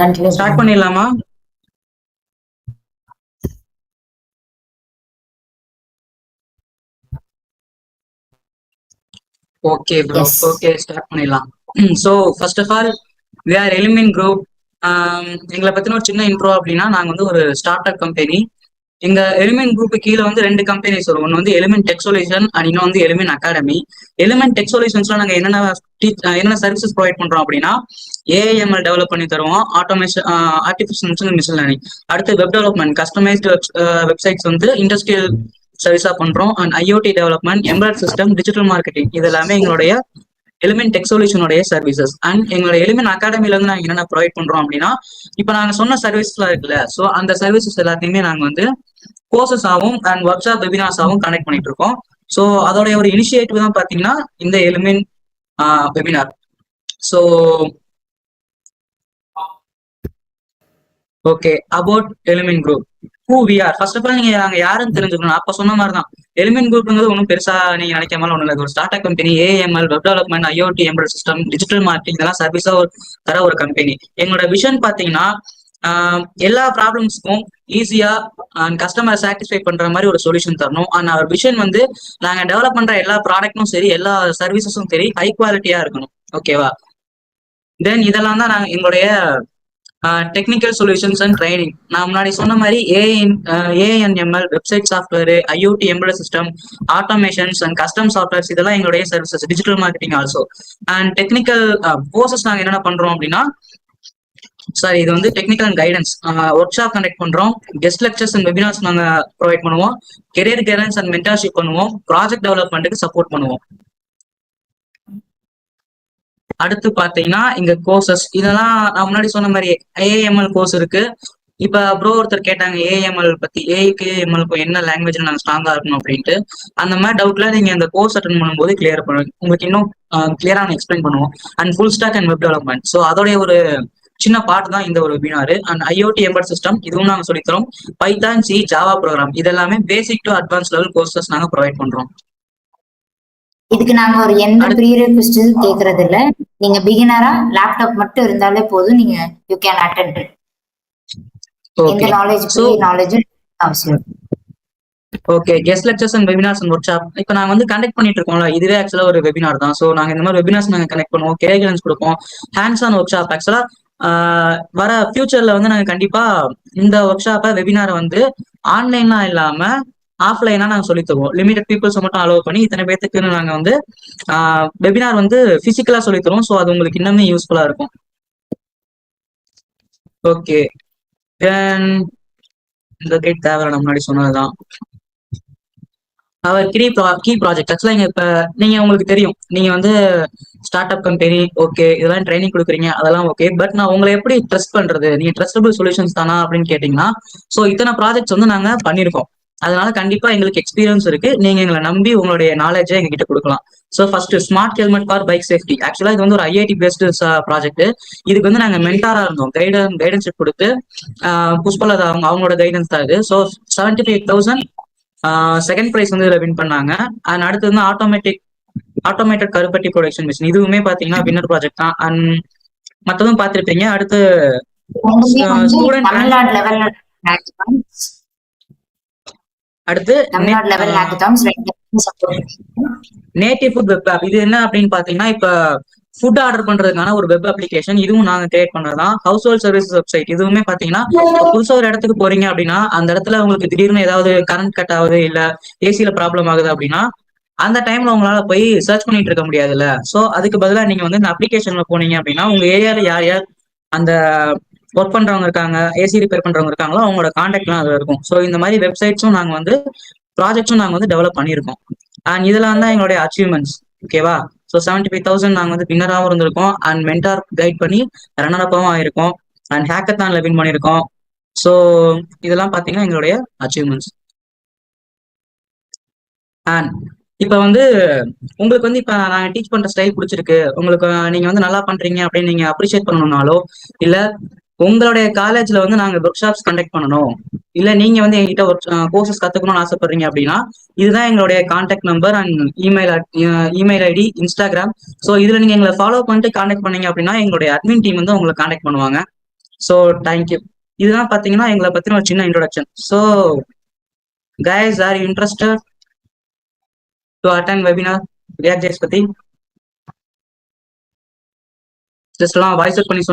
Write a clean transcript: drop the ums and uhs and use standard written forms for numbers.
Continue start பண்ணிடலாமா? Okay bro, yes okay start பண்ணிடலாம். So first of all we are Element Group. எங்களை பத்தின ஒரு சின்ன இன்ட்ரோ அப்படின்னா, நாங்கள் வந்து ஒரு ஸ்டார்ட் அப் கம்பெனி. எங்க எலிமெண்ட் குரூப் கீழே வந்து ரெண்டு கம்பெனிஸ் வரும். ஒன்று வந்து எலிமெண்ட் டெக் சொல்யூஷன் அண்ட் இன்னும் வந்து எலிமெண்ட் அகாடமி. எலிமெண்ட் டெக் சொல்யூஷன்ஸ்ல நாங்கள் என்னென்ன சர்வீசஸ் ப்ரொவைட் பண்றோம் அப்படின்னா, ஏஐஎம்எல் டெவலப் பண்ணி தருவோம், ஆட்டோமேஷன், ஆர்டிஃபிஷியல் மிஷின் லேர்னிங், அடுத்து வெப் டெவலப்மெண்ட், கஸ்டமைஸ்டு வெப்சைட்ஸ் வந்து இண்டஸ்ட்ரியல் சர்வீஸா பண்றோம், and IoT development, embroidery system, digital marketing, இது எல்லாமே எங்களுடைய எலிமெண்ட் டெக் சொல்யூஷனுடைய சர்வீசஸ். அண்ட் எங்களோட எலிமெண்ட் அகாடமில இருந்து நாங்கள் என்னென்ன ப்ரொவைட் பண்றோம் அப்படின்னா, இப்போ நாங்கள் சொன்ன சர்வீஸ்லாம் இருக்குல்ல, ஸோ அந்த சர்வீசஸ் எல்லாத்தையுமே நாங்கள் வந்து கோர்சஸ் ஆகும் அண்ட் ஒர்க் ஷாப் வெபினார்ஸ் ஆகும் கனெக்ட் பண்ணிட்டு இருக்கோம். ஸோ அதோடைய ஒரு இனிஷியேட்டிவ் தான் பாத்தீங்கன்னா இந்த element webinar. So okay, about element group, who we are. First of all நீங்க நாங்க யாருன்னு தெரிஞ்சுக்கணும். அப்ப சொன்ன மாதிரி தான் எலிமெண்ட் குரூப்ங்கிறது ஒன்றும் பெருசா நீங்க நினைக்காம ஒன்றும் இல்லை. ஒரு start up company, AML, web development, IoT, embroidery system, digital marketing, இதெல்லாம் சர்வீஸா தர ஒரு கம்பெனி. எங்களோட விஷன் பாத்தீங்கன்னா, எல்லா ப்ராப்ளம்ஸ்க்கும் ஈஸியா அண்ட் கஸ்டமர் சாட்டிஸ்ஃபை பண்ற மாதிரி ஒரு சொல்யூஷன் தரணும். அண்ட் அவர் விஷன் வந்து நாங்க டெவலப் பண்ற எல்லா ப்ராடக்ட்டும் சரி, எல்லா சர்வீசஸும் சரி, ஹை குவாலிட்டியா இருக்கணும். ஓகேவா? தென் இதெல்லாம் தான் நாங்க எங்களுடைய டெக்னிக்கல் சொல்யூஷன்ஸ் அண்ட் ட்ரைனிங். நான் முன்னாடி சொன்ன மாதிரி ANML, website software, IoT, embroidery system, automations and custom softwares, இதெல்லாம் எங்களுடைய services. Digital marketing also. And technical courses நாங்கள் என்னென்ன பண்றோம் அப்படின்னா, சார் இது வந்து technical and guidance, workshop conduct பண்றோம், கெஸ்ட் லெக்சர்ஸ் அண்ட் வெபினார்ஸ் நாங்க ப்ரொவைட் பண்ணுவோம், கெரியர் கைடன்ஸ் அண்ட் மென்டார்ஷிப் பண்ணுவோம், ப்ராஜெக்ட் டெவலப்மெண்ட்டுக்கு சப்போர்ட் பண்ணுவோம். அடுத்து பாத்தீங்கன்னா இங்க கோர்சஸ், இதெல்லாம் நான் முன்னாடி சொன்ன மாதிரி ஏஎம்எல் கோர்ஸ் இருக்கு. இப்ப ப்ரோ ஒருத்தர் கேட்டாங்க ஏஎம்எல் பத்தி, ஏக்கு எம்எல்க்கும் என்ன லாங்குவேஜ்ல நாங்க ஸ்ட்ராங்கா இருக்கணும் அப்படின்ட்டு. அந்த மாதிரி டவுட்ல நீங்க அந்த கோர்ஸ் அட்டன் பண்ணும்போது கிளியர் பண்ணுவோம், உங்களுக்கு இன்னும் கிளியரா நான் எக்ஸ்பிளைன் பண்ணுவோம். And full stack and web development, so அதோடைய ஒரு சின்ன பார்ட் தான் இந்த ஒரு webinar. And IoT embed system, இதுவும் நாங்க சொல்லித்தரோம். பைத்தான், சி, ஜாவா ப்ரோக்ராம், இதெல்லாமே basic to advance level courses நாங்க ப்ரொவைட் பண்றோம். இதுக்கு நாங்க ஒரு எந்த ப்ரீ ரெக்வெஸ்டும் கேக்குறது இல்ல. நீங்க பிகினரா லேப்டாப் மட்டும் இருந்தாலே போதும், நீங்க யூ கேன் அட்டெண்ட். இந்த நாலேஜ் அவசியம். Okay, guest lectures and webinars and workshop இப்போ நாங்க வந்து கண்டக்ட் பண்ணிட்டு இருக்கோம்ல, இதுவே ஆக்சுவலா ஒரு வெபினார் தான். ஸோ நாங்க இந்த மாதிரி வெபினார்ஸ் நாங்க கனெக்ட் பண்ணுவோம், கேரியர் கைடன்ஸ் கொடுப்போம், ஹேண்ட்ஸ் ஆன் ஒர்க் ஷாப். ஆக்சுவலா வர ஃபியூச்சர்ல வந்து நாங்க கண்டிப்பா இந்த ஒர்க் ஷாப்பை வெபினாரை வந்து ஆன்லைனா இல்லாம ஆஃப்லைனா நாங்க சொல்லி தருவோம். லிமிடெட் பீப்புள்ஸ் மட்டும் அலோவ் பண்ணி இத்தனை பேத்துக்குன்னு நாங்க வந்து வெபினார் வந்து பிசிக்கலா சொல்லி தருவோம். ஸோ அது உங்களுக்கு இன்னுமே யூஸ்ஃபுல்லா இருக்கும். ஓகே, இந்த கைட் தேவை முன்னாடி சொன்னதுதான். அவர் கீ ப்ராஜெக்ட் ஆக்சுவலா இங்க இப்ப நீங்க உங்களுக்கு தெரியும், நீங்க வந்து ஸ்டார்ட் அப் கம்பெனி, ஓகே இதெல்லாம் ட்ரைனிங் கொடுக்குறீங்க, அதெல்லாம் ஓகே. பட் நான் உங்களை எப்படி ட்ரஸ்ட் பண்றது, நீங்க ட்ரஸ்டபிள் சொல்யூஷன்ஸ் தானா அப்படின்னு கேட்டீங்கன்னா, ஸோ இத்தனை ப்ராஜெக்ட்ஸ் வந்து நாங்க பண்ணிருக்கோம். அதனால கண்டிப்பா எங்களுக்கு எக்ஸ்பீரியன்ஸ் இருக்கு. நீங்க எங்களை நம்பி உங்களுடைய நாலேஜை எங்ககிட்ட கொடுக்கலாம். So first smart helmet for bike safety. ஆக்சுவலா இது வந்து ஒரு ஐஐடி பேஸ்டு ப்ராஜெக்ட். இதுக்கு வந்து நாங்க மென்டாரா இருந்தோம், கைடன்ஸ் கொடுத்து புஷ்பலதா அவங்களோட கைடன்ஸ் தான் இது. ஸோ 75,000 செகண்ட் பிரைஸ் வந்து இதுல வின் பண்ணாங்க. அண்ட் அடுத்து வந்து ஆட்டோமேட்டட் கருப்பட்டி ப்ரொடக்ஷன் மிஷின், இதுவுமே பாத்தீங்கன்னா வின்னர் ப்ராஜெக்ட் தான். அண்ட் மத்ததும் பார்த்திருப்பீங்க. அடுத்து ஸ்டூடெண்ட் அடுத்து நேட்டிவ் ஃபுட் வெப் ஆப். இது என்ன அப்படின்னு பாத்தீங்கன்னா, இப்ப ஃபுட் ஆர்டர் பண்றதுக்கான ஒரு வெப் அப்ளிகேஷன், இதுவும் நாங்க கிரியேட் பண்றதுதான். ஹவுஸ் ஹோல்ட் சர்வீஸ் வெப்சைட், இதுவுமே பாத்தீங்கன்னா புதுசா ஒரு இடத்துக்கு போறீங்க அப்படின்னா, அந்த இடத்துல உங்களுக்கு திடீர்னு ஏதாவது கரண்ட் கட் ஆகுது, இல்ல ஏசியில ப்ராப்ளம் ஆகுது அப்படின்னா, அந்த டைம்ல உங்களால போய் சர்ச் பண்ணிட்டு இருக்க முடியாதுல்ல. சோ அதுக்கு பதிலா நீங்க வந்து இந்த அப்ளிகேஷன்ல போனீங்க அப்படின்னா, உங்க ஏரியால யார் யார் அந்த ஒர்க் பண்றவங்க இருக்காங்க, ஏசி ரிப்பேர் பண்றவங்க இருக்காங்களோ அவங்களோட கான்டாக்ட்லாம் அதுல இருக்கும். ஸோ இந்த மாதிரி வெப்சைட்ஸும் நாங்க வந்து ப்ராஜெக்ட்ஸும் நாங்க வந்து டெவலப் பண்ணியிருக்கோம். அண்ட் இதெல்லாம் தான் எங்களுடைய அச்சீவ்மெண்ட்ஸ். ஓகேவா? ஸோ 75,000 நாங்க வந்து வின்னராகவும் இருந்திருக்கோம், அண்ட் மென்டார் கைட் பண்ணி ரன்னர் அப்பாவும் ஆயிருக்கோம், அண்ட் ஹேக்கத்தான்ல வின் பண்ணியிருக்கோம். ஸோ இதெல்லாம் பாத்தீங்கன்னா எங்களுடைய அச்சீவ்மெண்ட்ஸ். அண்ட் இப்ப வந்து உங்களுக்கு வந்து இப்ப நான் டீச் பண்ற ஸ்டைல் பிடிச்சிருக்கு, உங்களுக்கு நீங்க வந்து நல்லா பண்றீங்க அப்படின்னு நீங்க அப்ரிஷியேட் பண்ணணும்னாலோ, இல்ல உங்களுடைய காலேஜ்ல வந்து நாங்க ஒர்க் ஷாப்ஸ் கண்டக்ட் பண்ணணும், இல்ல நீங்க வந்து எங்ககிட்ட ஒரு கோர்சஸ் கத்துக்கணும்னு ஆசைப்படுறீங்க அப்படின்னா இதுதான் எங்களுடைய contact number and email ID, Instagram. So இதுல நீங்க எங்களை ஃபாலோ பண்ணிட்டு கான்டாக்ட் பண்ணீங்க அப்படின்னா எங்களுடைய அட்மின் டீம் வந்து உங்களை கான்டாக்ட் பண்ணுவாங்க. So thank you. இதுதான் பாத்தீங்கன்னா எங்களை பத்தின ஒரு சின்ன introduction. So guys, are you interested to attend webinar React.js பத்தி? ஜஸ்ட் எல்லாம் வாய்ஸ் அவுட் பண்ணி